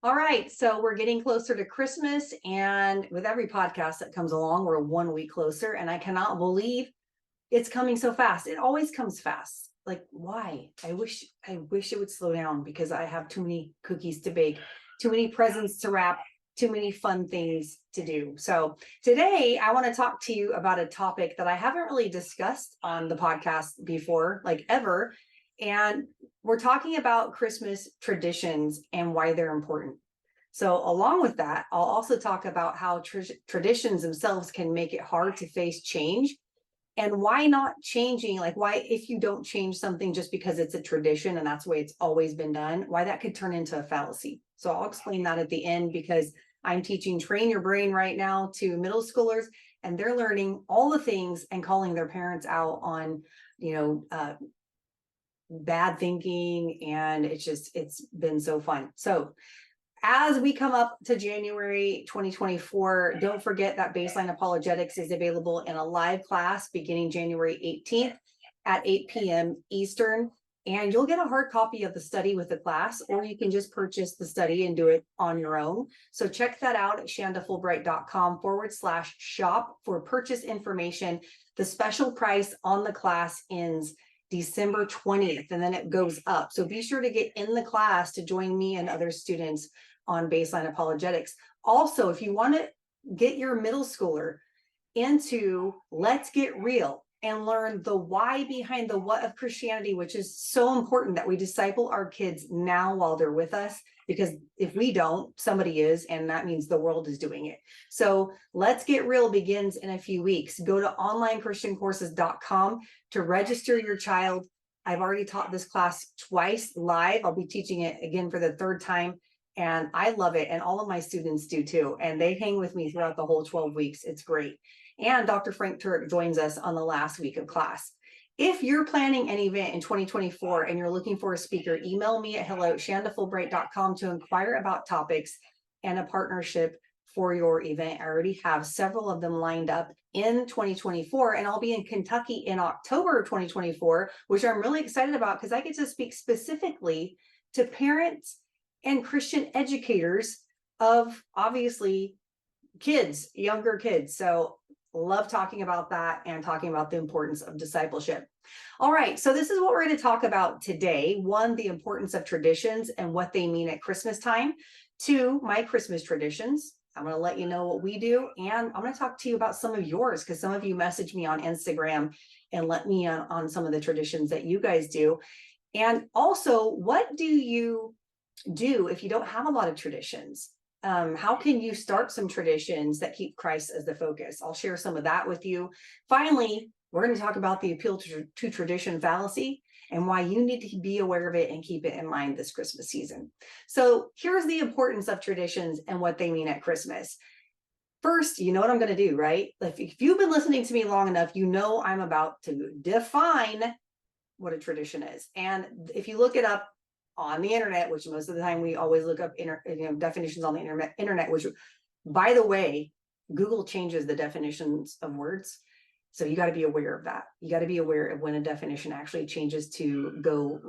All right, so we're getting closer to Christmas, and with every podcast that comes along, we're 1 week closer, and I cannot believe it's coming so fast. It always comes fast. Like, why? I wish it would slow down because I have too many cookies to bake, too many presents to wrap, too many fun things to do. So today I want to talk to you about a topic that I haven't really discussed on the podcast before, like ever. And we're talking about Christmas traditions and why they're important. So, along with that, I'll also talk about how traditions themselves can make it hard to face change, and why not changing, like why, if you don't change something just because it's a tradition and that's the way it's always been done, why that could turn into a fallacy. So I'll explain that at the end, because I'm teaching train your brain right now to middle schoolers, and they're learning all the things and calling their parents out on, you know, bad thinking. And it's been so fun. So as we come up to January 2024, don't forget that Baseline Apologetics is available in a live class beginning January 18th at 8 p.m. Eastern. And you'll get a hard copy of the study with the class, or you can just purchase the study and do it on your own. So check that out at shandafulbright.com/shop for purchase information. The special price on the class ends December 20th, and then it goes up. So be sure to get in the class to join me and other students on Baseline Apologetics. Also, if you want to get your middle schooler into Let's Get Real and learn the why behind the what of Christianity, which is so important that we disciple our kids now while they're with us, because if we don't, somebody is, and that means the world is doing it. So Let's Get Real begins in a few weeks. Go to onlinechristiancourses.com to register your child. I've already taught this class twice live. I'll be teaching it again for the third time. And I love it. And all of my students do too. And they hang with me throughout the whole 12 weeks. It's great. And Dr. Frank Turk joins us on the last week of class. If you're planning an event in 2024 and you're looking for a speaker, email me at hello@shandafulbright.com to inquire about topics and a partnership for your event. I already have several of them lined up in 2024, and I'll be in Kentucky in October of 2024, which I'm really excited about because I get to speak specifically to parents and Christian educators of, obviously, kids, younger kids. So love talking about that and talking about the importance of discipleship. All right, so this is what we're going to talk about today. One, the importance of traditions and what they mean at Christmas time. Two, my Christmas traditions. I'm going to let you know what we do, and I'm going to talk to you about some of yours, because some of you message me on Instagram and let me on some of the traditions that you guys do. And also, what do you do if you don't have a lot of traditions? How can you start some traditions that keep Christ as the focus? I'll share some of that with you. Finally, we're going to talk about the appeal to tradition fallacy and why you need to be aware of it and keep it in mind this Christmas season. So here's the importance of traditions and what they mean at Christmas. First, you know what I'm going to do, right? If you've been listening to me long enough, you know I'm about to define what a tradition is. And if you look it up on the internet, which most of the time we always look up definitions on the internet, which, by the way, Google changes the definitions of words. So you got to be aware of that. You got to be aware of when a definition actually changes to go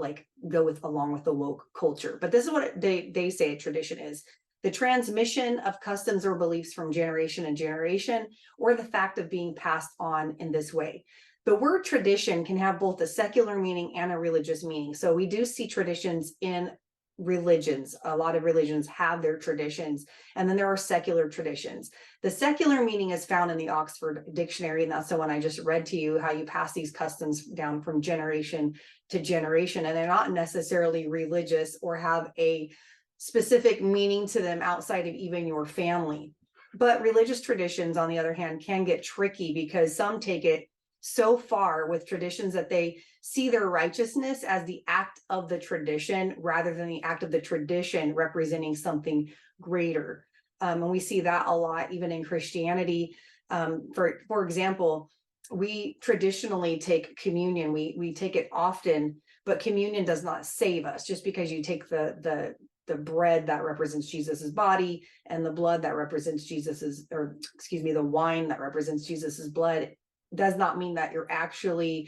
with along with the woke culture. But this is what they say a tradition is: the transmission of customs or beliefs from generation to generation, or the fact of being passed on in this way. The word tradition can have both a secular meaning and a religious meaning. So we do see traditions in religions. A lot of religions have their traditions, and then there are secular traditions. The secular meaning is found in the Oxford Dictionary, and that's the one I just read to you, how you pass these customs down from generation to generation, and they're not necessarily religious or have a specific meaning to them outside of even your family. But religious traditions, on the other hand, can get tricky because some take it so far with traditions that they see their righteousness as the act of the tradition rather than the act of the tradition representing something greater. And we see that a lot even in Christianity. For example, we traditionally take communion. We take it often, but communion does not save us. Just because you take the bread that represents Jesus's body and the blood that represents the wine that represents Jesus's blood, does not mean that you're actually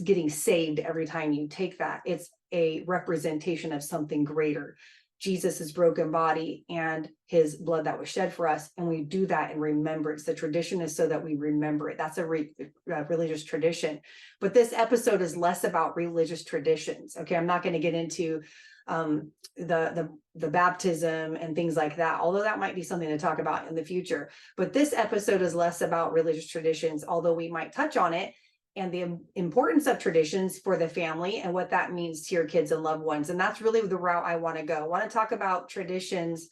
getting saved every time you take that. It's a representation of something greater. Jesus's broken body and his blood that was shed for us. And we do that in remembrance. The tradition is so that we remember it. That's a religious tradition. But this episode is less about religious traditions. Okay, I'm not going to get into the baptism and things like that, although that might be something to talk about in the future. But this episode is less about religious traditions, although we might touch on it, and the importance of traditions for the family and what that means to your kids and loved ones. And that's really the route I want to go. I want to talk about traditions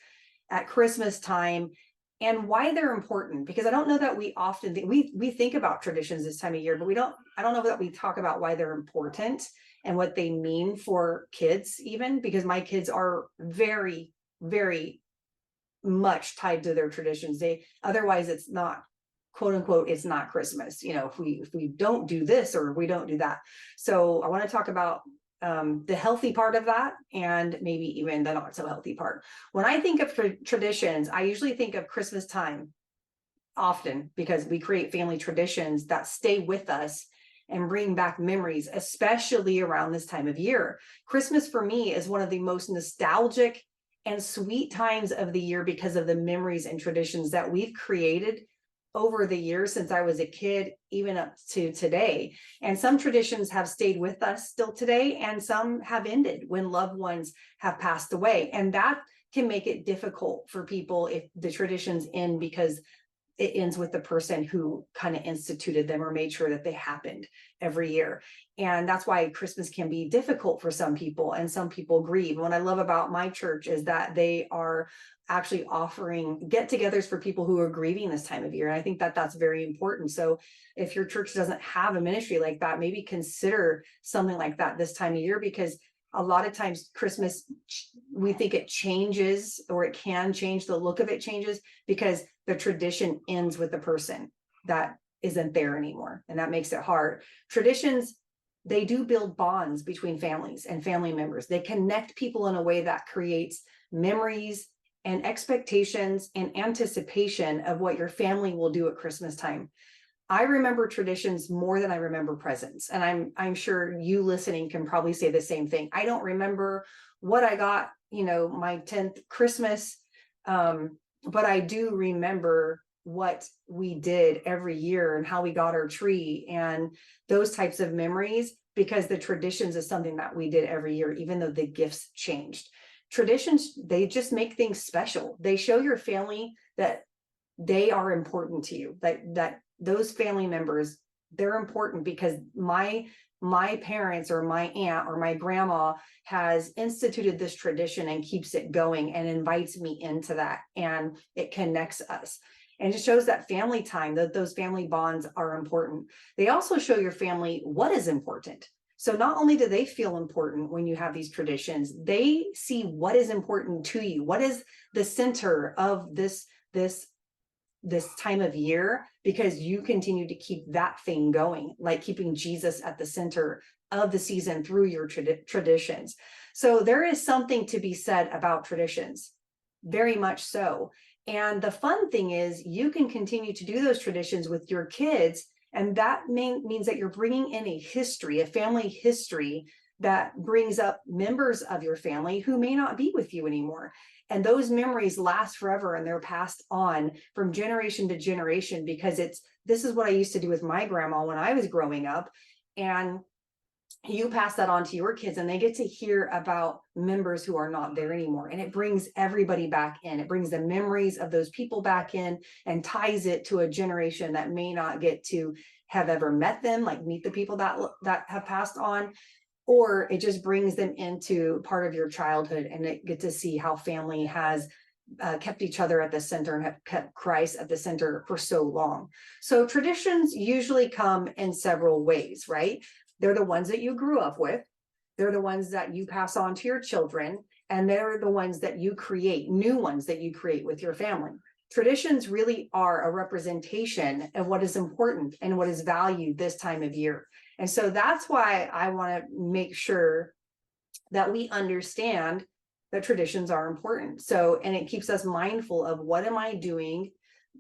at Christmas time and why they're important, because I don't know that we often think, we think about traditions this time of year, but I don't know that we talk about why they're important and what they mean for kids, even because my kids are very, very much tied to their traditions. Otherwise it's not, quote unquote, it's not Christmas, if we don't do this or we don't do that. So I want to talk about the healthy part of that, and maybe even the not so healthy part. When I think of traditions, I usually think of Christmas time often, because we create family traditions that stay with us and bring back memories, especially around this time of year. Christmas for me is one of the most nostalgic and sweet times of the year because of the memories and traditions that we've created over the years since I was a kid, even up to today. And some traditions have stayed with us still today, and some have ended when loved ones have passed away. And that can make it difficult for people if the traditions end, because it ends with the person who kind of instituted them or made sure that they happened every year. And that's why Christmas can be difficult for some people, and some people grieve. What I love about my church is that they are actually offering get-togethers for people who are grieving this time of year. And I think that that's very important. So if your church doesn't have a ministry like that, maybe consider something like that this time of year, because a lot of times Christmas, we think it changes, or it can change, the look of it changes because the tradition ends with the person that isn't there anymore. And that makes it hard. Traditions, they do build bonds between families and family members. They connect people in a way that creates memories and expectations and anticipation of what your family will do at Christmas time. I remember traditions more than I remember presents. And I'm sure you listening can probably say the same thing. I don't remember what I got, my 10th Christmas, but I do remember what we did every year and how we got our tree and those types of memories, because the traditions is something that we did every year, even though the gifts changed. Traditions, they just make things special. They show your family that they are important to you, that those family members, they're important because my parents or my aunt or my grandma has instituted this tradition and keeps it going and invites me into that, and it connects us. And it shows that family time, that those family bonds are important. They also show your family what is important. So not only do they feel important when you have these traditions, they see what is important to you. What is the center of this time of year, because you continue to keep that thing going, like keeping Jesus at the center of the season through your traditions. So there is something to be said about traditions, very much so. And the fun thing is you can continue to do those traditions with your kids. And that means that you're bringing in a history, a family history that brings up members of your family who may not be with you anymore. And those memories last forever, and they're passed on from generation to generation, because this is what I used to do with my grandma when I was growing up. And you pass that on to your kids, and they get to hear about members who are not there anymore. And it brings everybody back in. It brings the memories of those people back in and ties it to a generation that may not get to have ever met them, like meet the people that have passed on. Or it just brings them into part of your childhood, and they get to see how family has kept each other at the center and have kept Christ at the center for so long. So traditions usually come in several ways, right? They're the ones that you grew up with. They're the ones that you pass on to your children, and they're the ones that you create, new ones that you create with your family. Traditions really are a representation of what is important and what is valued this time of year. And so that's why I want to make sure that we understand that traditions are important. So, and it keeps us mindful of what am I doing?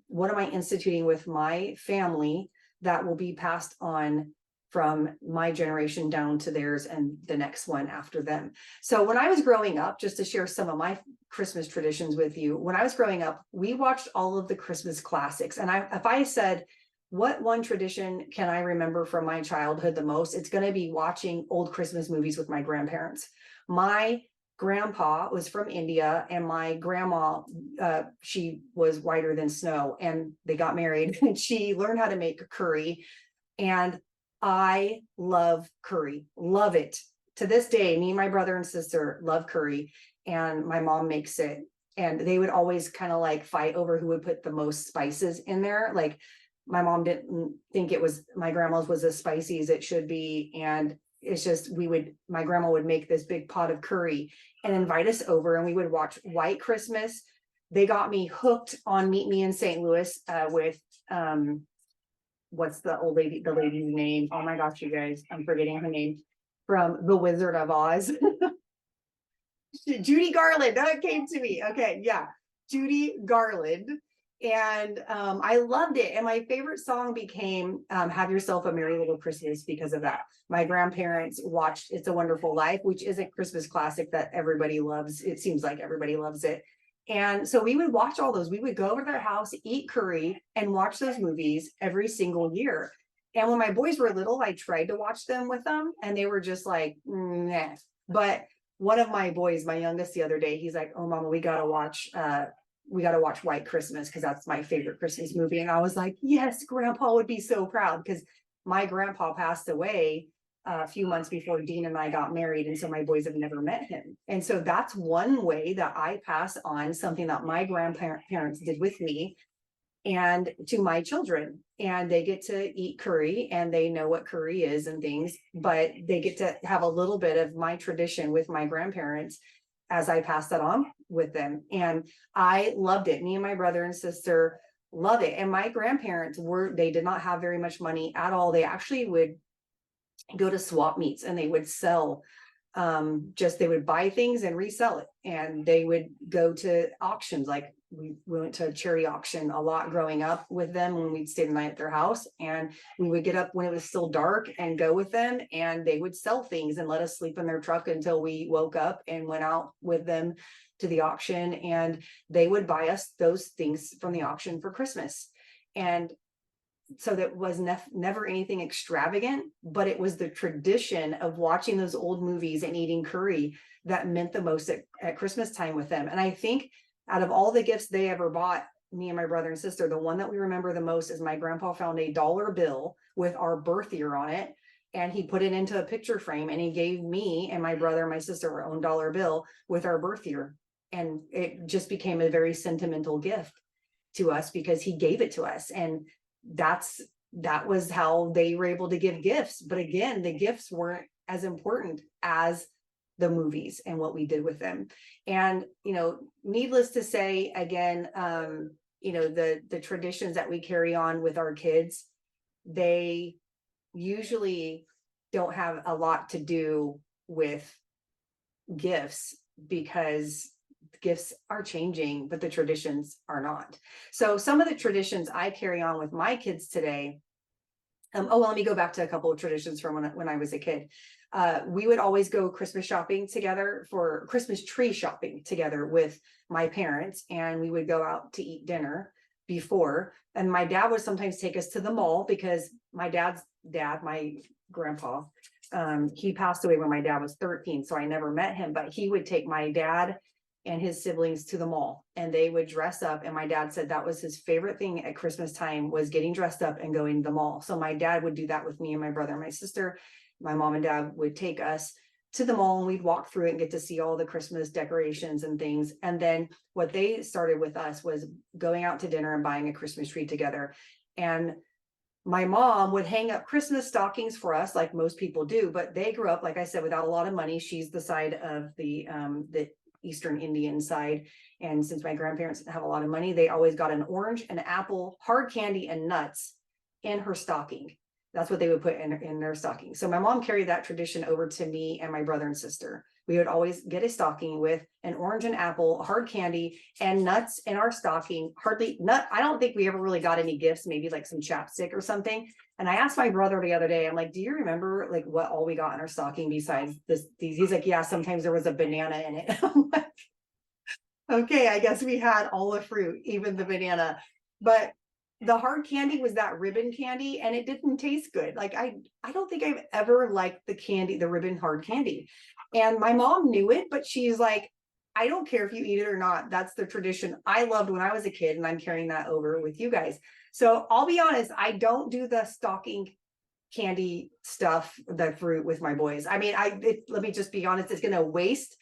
What am I instituting with my family that will be passed on from my generation down to theirs and the next one after them. So when I was growing up, just to share some of my Christmas traditions with you, when I was growing up, we watched all of the Christmas classics. And if I said, what one tradition can I remember from my childhood the most? It's going to be watching old Christmas movies with my grandparents. My grandpa was from India, and my grandma, she was whiter than snow, and they got married, and she learned how to make curry. And I love curry, love it. To this day, me and my brother and sister love curry, and my mom makes it. And they would always kind of like fight over who would put the most spices in there. Like, my mom didn't think it was, my grandma's was as spicy as it should be. And it's just, my grandma would make this big pot of curry and invite us over, and we would watch White Christmas. They got me hooked on Meet Me in St. Louis with, what's the lady's name? Oh my gosh, you guys, I'm forgetting her name, from The Wizard of Oz. Judy Garland, that came to me. Okay, yeah, Judy Garland. And I loved it. And my favorite song became Have Yourself a Merry Little Christmas because of that. My grandparents watched It's a Wonderful Life, which is a Christmas classic that everybody loves. It seems like everybody loves it. And so we would watch all those. We would go over to their house, eat curry, and watch those movies every single year. And when my boys were little, I tried to watch them with them, and they were just like, nah. But one of my boys, my youngest, the other day, he's like, "Oh, Mama, we gotta watch White Christmas because that's my favorite Christmas movie." And I was like, yes, Grandpa would be so proud, because my grandpa passed away a few months before Dean and I got married. And so my boys have never met him. And so that's one way that I pass on something that my grandparents did with me and to my children. And they get to eat curry, and they know what curry is and things, but they get to have a little bit of my tradition with my grandparents as I pass that on with them. And I loved it. Me and my brother and sister love it. And my grandparents they did not have very much money at all. They actually would go to swap meets, and they would sell, they would buy things and resell it. And they would go to auctions. Like, we went to a charity auction a lot growing up with them when we'd stay the night at their house. And we would get up when it was still dark and go with them, and they would sell things and let us sleep in their truck until we woke up and went out with them to the auction. And they would buy us those things from the auction for Christmas. And so that was never anything extravagant, but it was the tradition of watching those old movies and eating curry that meant the most at Christmas time with them. And I think out of all the gifts they ever bought me and my brother and sister, the one that we remember the most is my grandpa found a dollar bill with our birth year on it, and he put it into a picture frame, and he gave me and my brother and my sister our own dollar bill with our birth year. And it just became a very sentimental gift to us because he gave it to us. And that was how they were able to give gifts. But again, the gifts weren't as important as the movies and what we did with them. And, needless to say, again, the traditions that we carry on with our kids, they usually don't have a lot to do with gifts, because gifts are changing, but the traditions are not. So some of the traditions I carry on with my kids today. Let me go back to a couple of traditions from when I was a kid. We would always go Christmas shopping together, for Christmas tree shopping together with my parents, and we would go out to eat dinner before. And my dad would sometimes take us to the mall, because my dad's dad, my grandpa, he passed away when my dad was 13, so I never met him, but he would take my dad and his siblings to the mall, and they would dress up. And my dad said that was his favorite thing at Christmas time, was getting dressed up and going to the mall. So my dad would do that with me and my brother and my sister. My mom and dad would take us to the mall, and we'd walk through it and get to see all the Christmas decorations and things. And then what they started with us was going out to dinner and buying a Christmas tree together. And my mom would hang up Christmas stockings for us, like most people do, but they grew up, like I said, without a lot of money. She's the side of the Eastern Indian side. And since my grandparents didn't have a lot of money, they always got an orange, an apple, hard candy, and nuts in her stocking. That's what they would put in their stocking. So my mom carried that tradition over to me and my brother and sister. we would always get a stocking with an orange and apple, hard candy, and nuts in our stocking. Hardly nut. I don't think we ever really got any gifts, maybe like some chapstick or something. And I asked my brother the other day, I'm like, do you remember like what all we got in our stocking besides these? He's like, yeah, sometimes there was a banana in it. I'm like, okay, I guess we had all the fruit, even the banana. But the hard candy was that ribbon candy, and it didn't taste good. Like I don't think I've ever liked the ribbon hard candy. And my mom knew it, but she's like, I don't care if you eat it or not. That's the tradition I loved when I was a kid, and I'm carrying that over with you guys. So I'll be honest, I don't do the stocking candy stuff, the fruit with my boys. I mean, let me just be honest, it's going to waste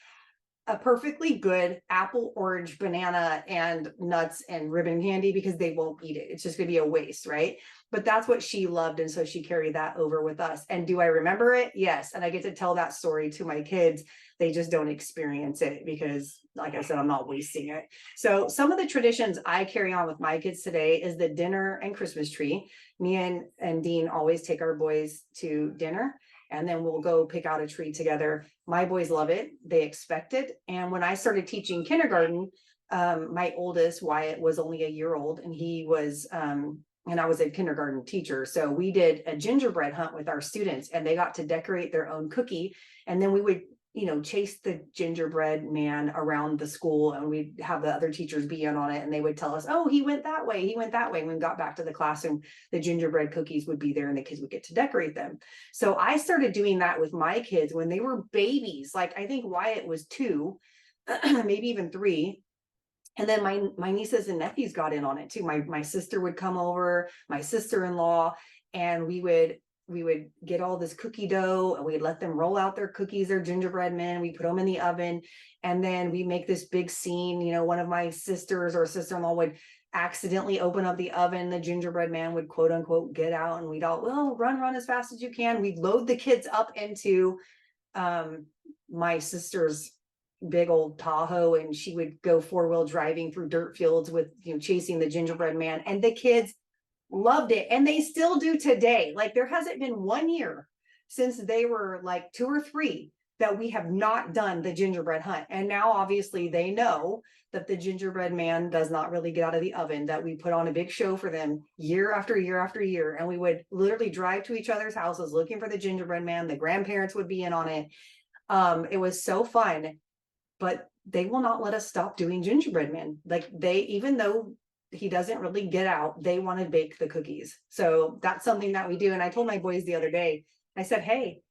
a perfectly good apple, orange, banana, and nuts and ribbon candy because they won't eat it. It's just going to be a waste, right? But that's what she loved. And so she carried that over with us. And do I remember it? Yes. And I get to tell that story to my kids. They just don't experience it because, like I said, I'm not wasting it. So some of the traditions I carry on with my kids today is the dinner and Christmas tree. Me and Dean always take our boys to dinner, and then we'll go pick out a tree together. My boys love it. They expect it. And when I started teaching kindergarten, my oldest, Wyatt, was only a year old, and he was, and I was a kindergarten teacher. So we did a gingerbread hunt with our students, and they got to decorate their own cookie. And then we would, chase the gingerbread man around the school, and we'd have the other teachers be in on it, and they would tell us, oh, he went that way. He went that way. When we got back to the classroom, the gingerbread cookies would be there and the kids would get to decorate them. So I started doing that with my kids when they were babies. Like I think Wyatt was 2, maybe even 3. And then my nieces and nephews got in on it too. My sister would come over, my sister-in-law, and we would get all this cookie dough, and we'd let them roll out their cookies, their gingerbread men. We put them in the oven, and then we make this big scene. One of my sisters or sister-in-law would accidentally open up the oven. The gingerbread man would quote unquote get out, and we'd all, well, run as fast as you can. We'd load the kids up into my sister's big old Tahoe, and she would go 4-wheel driving through dirt fields with, chasing the gingerbread man. And the kids loved it, and they still do today. Like there hasn't been 1 year since they were like 2 or 3 that we have not done the gingerbread hunt. And now obviously they know that the gingerbread man does not really get out of the oven, that we put on a big show for them year after year after year. And we would literally drive to each other's houses looking for the gingerbread man. The grandparents would be in on it. It was so fun, but they will not let us stop doing gingerbread man. Like even though he doesn't really get out, they want to bake the cookies. So that's something that we do. And I told my boys the other day, I said, hey,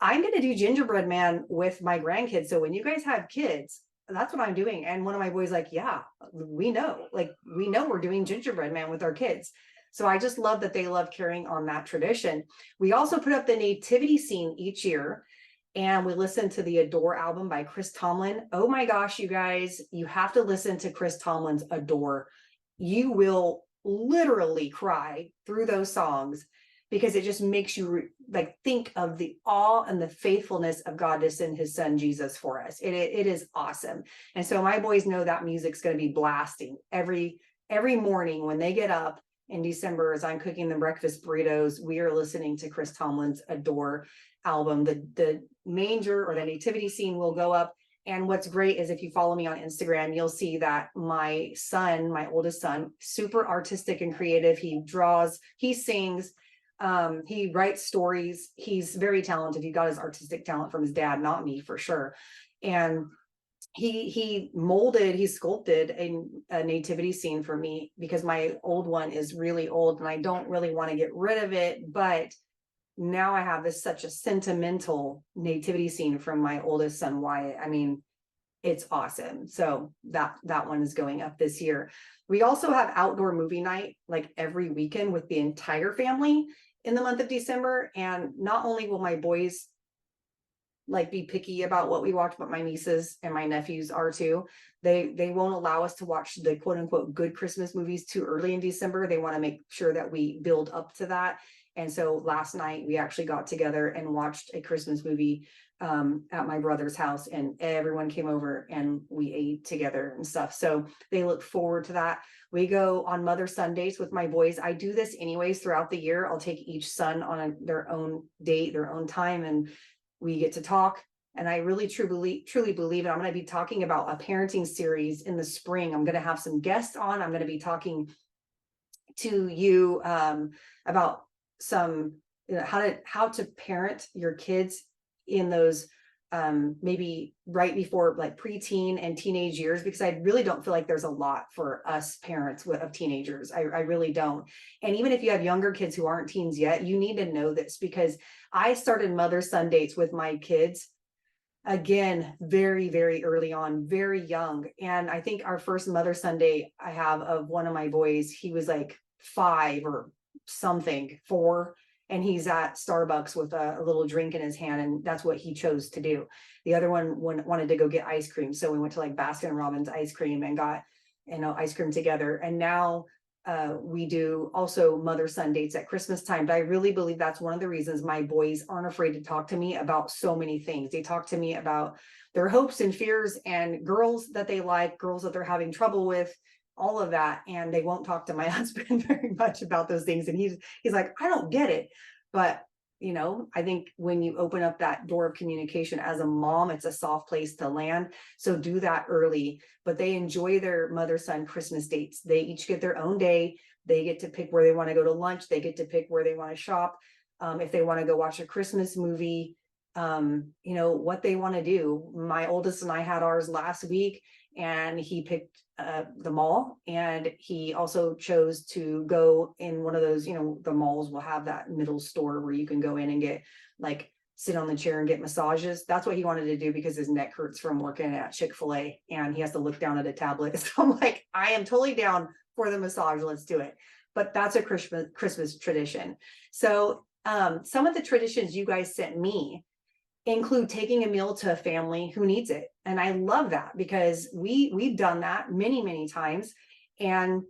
I'm going to do gingerbread man with my grandkids. So when you guys have kids, that's what I'm doing. And one of my boys like, yeah, we know we're doing gingerbread man with our kids. So I just love that they love carrying on that tradition. We also put up the nativity scene each year, and we listened to the Adore album by Chris Tomlin. Oh my gosh, you guys, you have to listen to Chris Tomlin's Adore. You will literally cry through those songs because it just makes you like think of the awe and the faithfulness of God to send his son Jesus for us. It is awesome. And so my boys know that music's going to be blasting every morning when they get up in December. As I'm cooking them breakfast burritos, we are listening to Chris Tomlin's Adore album. The manger or the nativity scene will go up. And what's great is if you follow me on Instagram, you'll see that my son, my oldest son, super artistic and creative. He draws, he sings, he writes stories. He's very talented. He got his artistic talent from his dad, not me for sure. And he sculpted a nativity scene for me because my old one is really old and I don't really want to get rid of it. But now I have such a sentimental nativity scene from my oldest son, Wyatt. I mean, it's awesome. So that one is going up this year. We also have outdoor movie night like every weekend with the entire family in the month of December. And not only will my boys like be picky about what we watch, but my nieces and my nephews are too. They won't allow us to watch the quote unquote good Christmas movies too early in December. They want to make sure that we build up to that. And so last night we actually got together and watched a Christmas movie at my brother's house, and everyone came over and we ate together and stuff. So they look forward to that. We go on Mother Sundays with my boys. I do this anyways throughout the year. I'll take each son on their own date, their own time, and we get to talk And I really truly believe it. I'm going to be talking about a parenting series in the spring. I'm going to have some guests on. I'm going to be talking to you about some, how to parent your kids in those maybe right before like preteen and teenage years, because I really don't feel like there's a lot for us parents of teenagers. I really don't. And even if you have younger kids who aren't teens yet, you need to know this, because I started mother-son dates with my kids again very early on, very young. And I think our first mother-son date I have of one of my boys, he was like 5 or something, 4, and he's at Starbucks with a little drink in his hand, and that's what he chose to do. The other one wanted to go get ice cream, so we went to like Baskin Robbins ice cream and got ice cream together. And now we do also mother-son dates at Christmas time. But I really believe that's one of the reasons my boys aren't afraid to talk to me about so many things. They talk to me about their hopes and fears and girls that they like, girls that they're having trouble with, all of that. And they won't talk to my husband very much about those things. And he's like, I don't get it. But I think when you open up that door of communication as a mom, it's a soft place to land. So do that early. But they enjoy their mother-son Christmas dates. They each get their own day. They get to pick where they want to go to lunch. They get to pick where they want to shop. If they want to go watch a Christmas movie, what they want to do. My oldest and I had ours last week, and he picked the mall, and he also chose to go in one of those, the malls will have that middle store where you can go in and get like sit on the chair and get massages. That's what he wanted to do because his neck hurts from working at Chick-fil-A and he has to look down at a tablet. So I'm like, I am totally down for the massage. Let's do it. But that's a Christmas tradition. So some of the traditions you guys sent me include taking a meal to a family who needs it. And I love that, because we've done that many times. And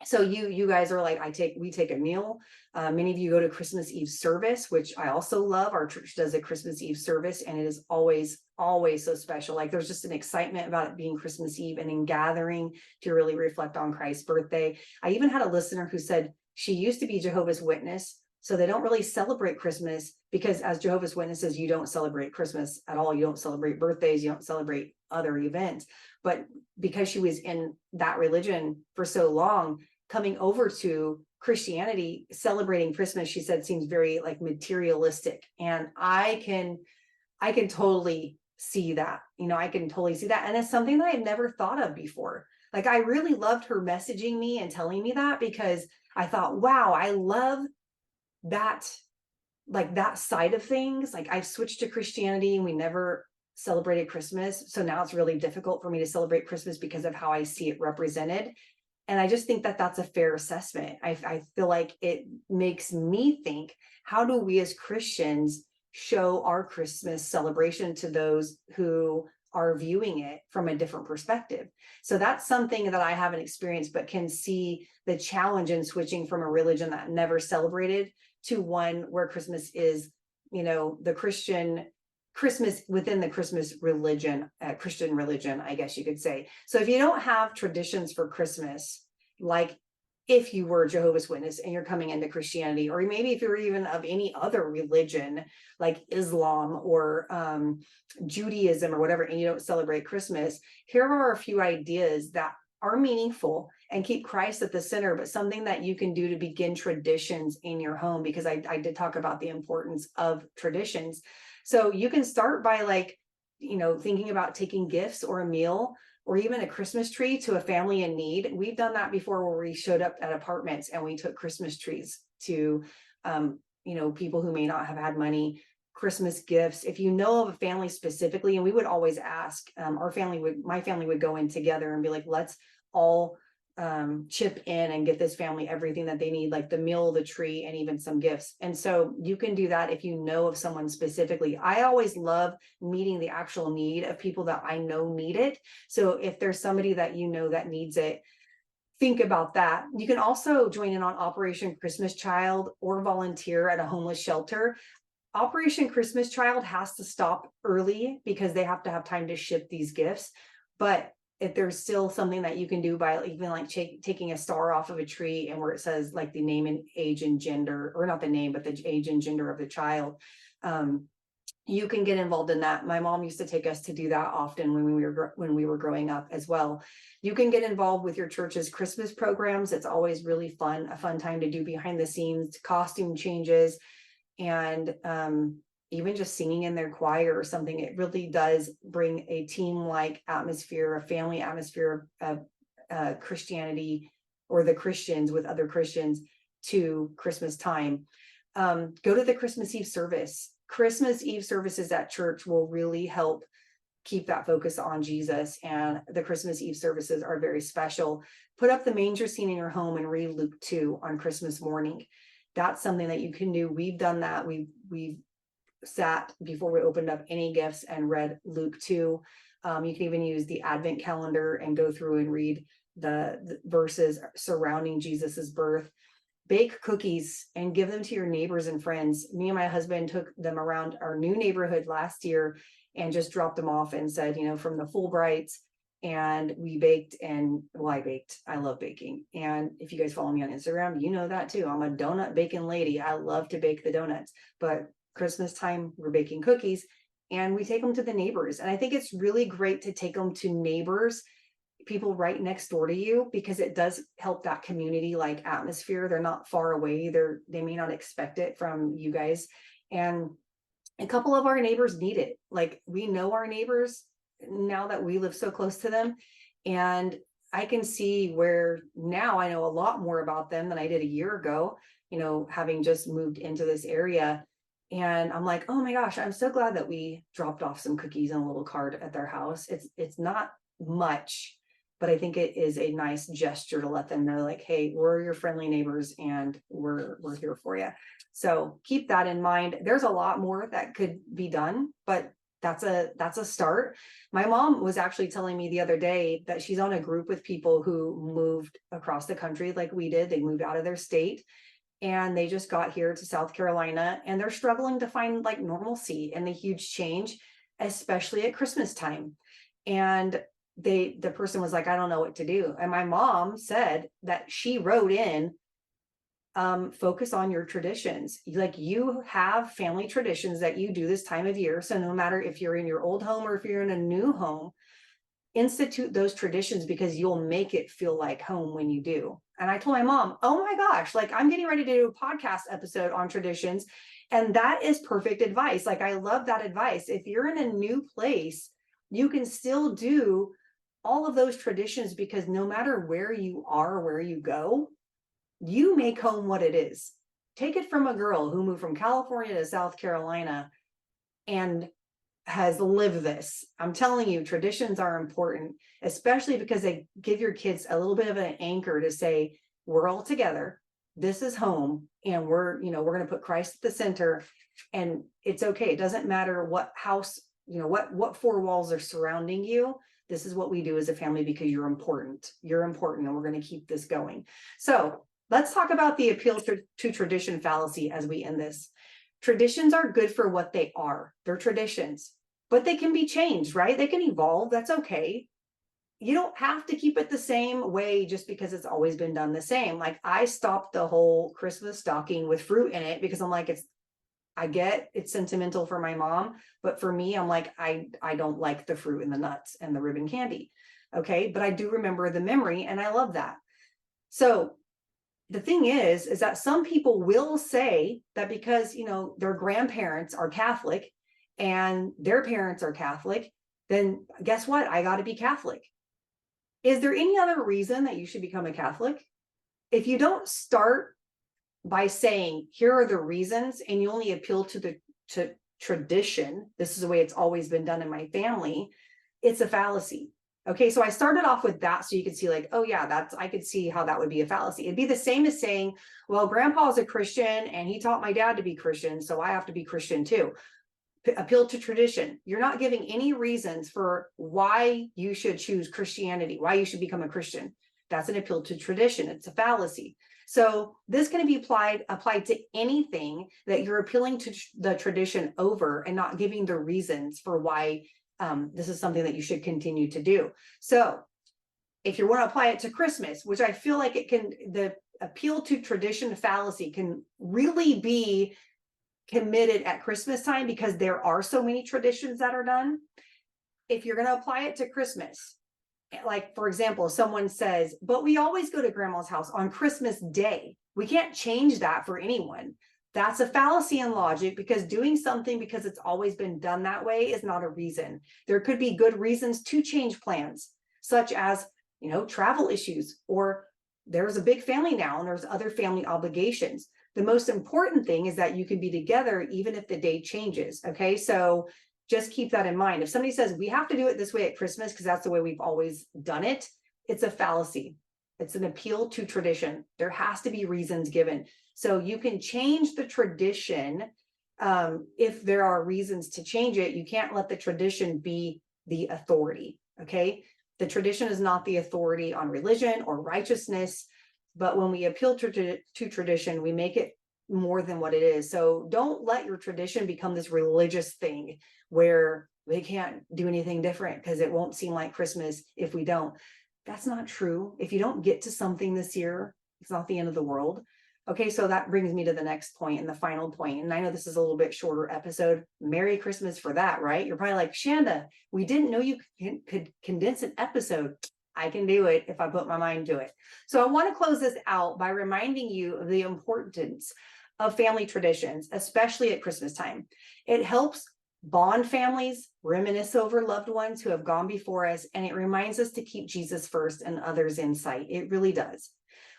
so you guys are like, we take a meal. Many of you go to Christmas Eve service, which I also love. Our church does a Christmas Eve service, and it is always so special. Like there's just an excitement about it being Christmas Eve and in gathering to really reflect on Christ's birthday. I even had a listener who said she used to be Jehovah's Witness, so they don't really celebrate Christmas, because as Jehovah's Witnesses, you don't celebrate Christmas at all. You don't celebrate birthdays. You don't celebrate other events. But because she was in that religion for so long, coming over to Christianity, celebrating Christmas, she said, seems very like materialistic. And I can totally see that. I can totally see that. And it's something that I've never thought of before. Like I really loved her messaging me and telling me that, because I thought, wow, I love that, like that side of things. Like I've switched to Christianity and we never celebrated Christmas. So now it's really difficult for me to celebrate Christmas because of how I see it represented. And I just think that that's a fair assessment. I feel like it makes me think, how do we as Christians show our Christmas celebration to those who are viewing it from a different perspective? So that's something that I haven't experienced, but can see the challenge in switching from a religion that never celebrated to one where Christmas is, the Christmas within the Christmas religion, Christian religion, I guess you could say. So if you don't have traditions for Christmas, like if you were Jehovah's Witness and you're coming into Christianity, or maybe if you're even of any other religion like Islam or Judaism or whatever, and you don't celebrate Christmas, here are a few ideas that are meaningful and keep Christ at the center, but something that you can do to begin traditions in your home, because I did talk about the importance of traditions. So you can start by thinking about taking gifts or a meal or even a Christmas tree to a family in need. We've done that before, where we showed up at apartments and we took Christmas trees to, people who may not have had money, Christmas gifts. If you know of a family specifically, and we would always ask, my family would go in together and be like, let's all chip in and get this family everything that they need, like the meal, the tree, and even some gifts. And so you can do that if you know of someone specifically. I always love meeting the actual need of people that I know need it. So if there's somebody that that needs it, think about that. You can also join in on Operation Christmas Child or volunteer at a homeless shelter. Operation Christmas Child has to stop early because they have to have time to ship these gifts. But if there's still something that you can do by even like taking a star off of a tree and where it says like the name and age and gender, or not the name, but the age and gender of the child, you can get involved in that. My mom used to take us to do that often when we were growing up as well. You can get involved with your church's Christmas programs. It's always really fun, a fun time to do behind the scenes, costume changes, and even just singing in their choir or something. It really does bring a team-like atmosphere, a family atmosphere of Christianity, or the Christians with other Christians, to Christmas time. Go to the Christmas Eve service. Christmas Eve services at church will really help keep that focus on Jesus, and the Christmas Eve services are very special. Put up the manger scene in your home and read Luke 2 on Christmas morning. That's something that you can do. We've done that. We've sat before we opened up any gifts and read Luke 2. You can even use the Advent calendar and go through and read the verses surrounding Jesus's birth. Bake cookies and give them to your neighbors and friends. Me and my husband took them around our new neighborhood last year and just dropped them off and said, from the Fulbrights. And we baked, and well, I baked. I love baking. And if you guys follow me on Instagram, you know that too. I'm a donut baking lady. I love to bake the donuts. But Christmas time, we're baking cookies and we take them to the neighbors. And I think it's really great to take them to neighbors, people right next door to you, because it does help that community like atmosphere. They're not far away. They may not expect it from you guys. And a couple of our neighbors need it. Like, we know our neighbors now that we live so close to them. And I can see where now I know a lot more about them than I did a year ago, having just moved into this area. And I'm like, oh my gosh, I'm so glad that we dropped off some cookies and a little card at their house. It's not much, but I think it is a nice gesture to let them know, like, hey, we're your friendly neighbors and we're here for you. So keep that in mind. There's a lot more that could be done, but that's a start. My mom was actually telling me the other day that she's on a group with people who moved across the country like we did. They moved out of their state and they just got here to South Carolina, and they're struggling to find like normalcy and the huge change, especially at Christmas time. And the person was like, I don't know what to do. And my mom said that she wrote in, focus on your traditions. Like, you have family traditions that you do this time of year. So no matter if you're in your old home or if you're in a new home, institute those traditions, because you'll make it feel like home when you do. And I told my mom, oh my gosh, like, I'm getting ready to do a podcast episode on traditions. And that is perfect advice. Like, I love that advice. If you're in a new place, you can still do all of those traditions, because no matter where you are, where you go, you make home what it is. Take it from a girl who moved from California to South Carolina and has lived this. I'm telling you, traditions are important, especially because they give your kids a little bit of an anchor to say, we're all together. This is home, and we're going to put Christ at the center, and it's okay. It doesn't matter what house, what four walls are surrounding you. This is what we do as a family, because you're important. You're important, and we're going to keep this going. So let's talk about the appeal to tradition fallacy as we end this. Traditions are good for what they are. They're traditions, but they can be changed, right? They can evolve. That's okay. You don't have to keep it the same way just because it's always been done the same. Like, I stopped the whole Christmas stocking with fruit in it because I'm like, I get it's sentimental for my mom, but for me, I'm like, I don't like the fruit and the nuts and the ribbon candy. Okay. But I do remember the memory, and I love that. So the thing is that some people will say that because, their grandparents are Catholic and their parents are Catholic, then guess what? I got to be Catholic. Is there any other reason that you should become a Catholic? If you don't start by saying, here are the reasons, and you only appeal to tradition, this is the way it's always been done in my family, it's a fallacy. Okay, so I started off with that so you could see, like, oh yeah, I could see how that would be a fallacy. It'd be the same as saying, well, grandpa's a Christian and he taught my dad to be Christian, so I have to be Christian too. Appeal to tradition. You're not giving any reasons for why you should choose Christianity, why you should become a Christian. That's an appeal to tradition. It's a fallacy. So this can be applied to anything that you're appealing to the tradition over and not giving the reasons for why this is something that you should continue to do. So if you want to apply it to Christmas, which I feel like the appeal to tradition fallacy can really be committed at Christmas time, because there are so many traditions that are done. If you're going to apply it to Christmas, like, for example, someone says, but we always go to grandma's house on Christmas Day. We can't change that for anyone. That's a fallacy in logic, because doing something because it's always been done that way is not a reason. There could be good reasons to change plans, such as, travel issues, or there's a big family now and there's other family obligations. The most important thing is that you can be together even if the day changes. Okay, so just keep that in mind. If somebody says we have to do it this way at Christmas because that's the way we've always done it, it's a fallacy. It's an appeal to tradition. There has to be reasons given. So you can change the tradition if there are reasons to change it. You can't let the tradition be the authority. Okay, the tradition is not the authority on religion or righteousness, but when we appeal to tradition, we make it more than what it is. So don't let your tradition become this religious thing where they can't do anything different because it won't seem like Christmas if we don't. That's not true. If you don't get to something this year, it's not the end of the world. Okay, so that brings me to the next point and the final point. And I know this is a little bit shorter episode. Merry Christmas for that, right? You're probably like, Shanda, we didn't know you could condense an episode. I can do it if I put my mind to it. So I want to close this out by reminding you of the importance of family traditions, especially at Christmas time. It helps bond families, reminisce over loved ones who have gone before us, and it reminds us to keep Jesus first and others in sight. It really does.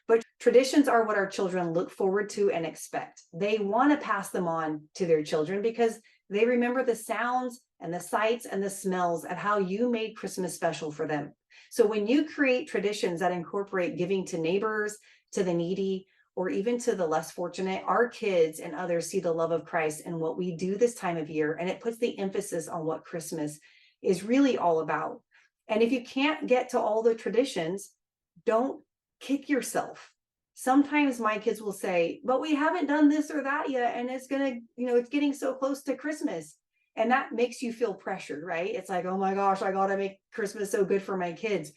But traditions are what our children look forward to and expect. They want to pass them on to their children because they remember the sounds and the sights and the smells of how you made Christmas special for them. So when you create traditions that incorporate giving to neighbors, to the needy, or even to the less fortunate, our kids and others see the love of Christ in what we do this time of year, and it puts the emphasis on what Christmas is really all about. And if you can't get to all the traditions, don't kick yourself. Sometimes my kids will say, but we haven't done this or that yet, and it's it's getting so close to Christmas. And that makes you feel pressured, right? It's like, oh my gosh, I gotta make Christmas so good for my kids.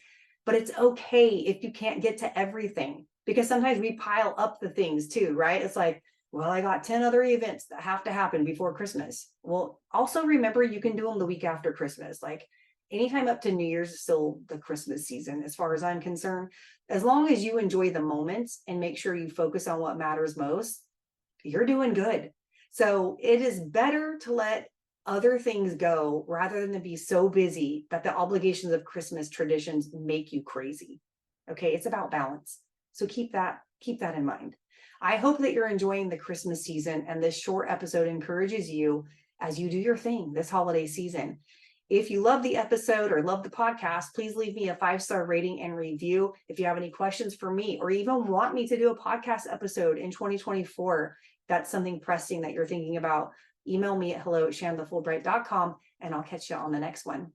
But it's okay if you can't get to everything, because sometimes we pile up the things too, right? It's like, well, I got 10 other events that have to happen before Christmas. Well, also remember, you can do them the week after Christmas. Like anytime up to New Year's is still the Christmas season, as far as I'm concerned. As long as you enjoy the moments and make sure you focus on what matters most, you're doing good. So it is better to let other things go rather than to be so busy that the obligations of Christmas traditions make you crazy. Okay, it's about balance. So keep that in mind. I hope that you're enjoying the Christmas season, and this short episode encourages you as you do your thing this holiday season. If you love the episode or love the podcast, please leave me a 5-star rating and review. If you have any questions for me, or even want me to do a podcast episode in 2024, that's something pressing that you're thinking about, email me at hello@shandafulbright.com, and I'll catch you on the next one.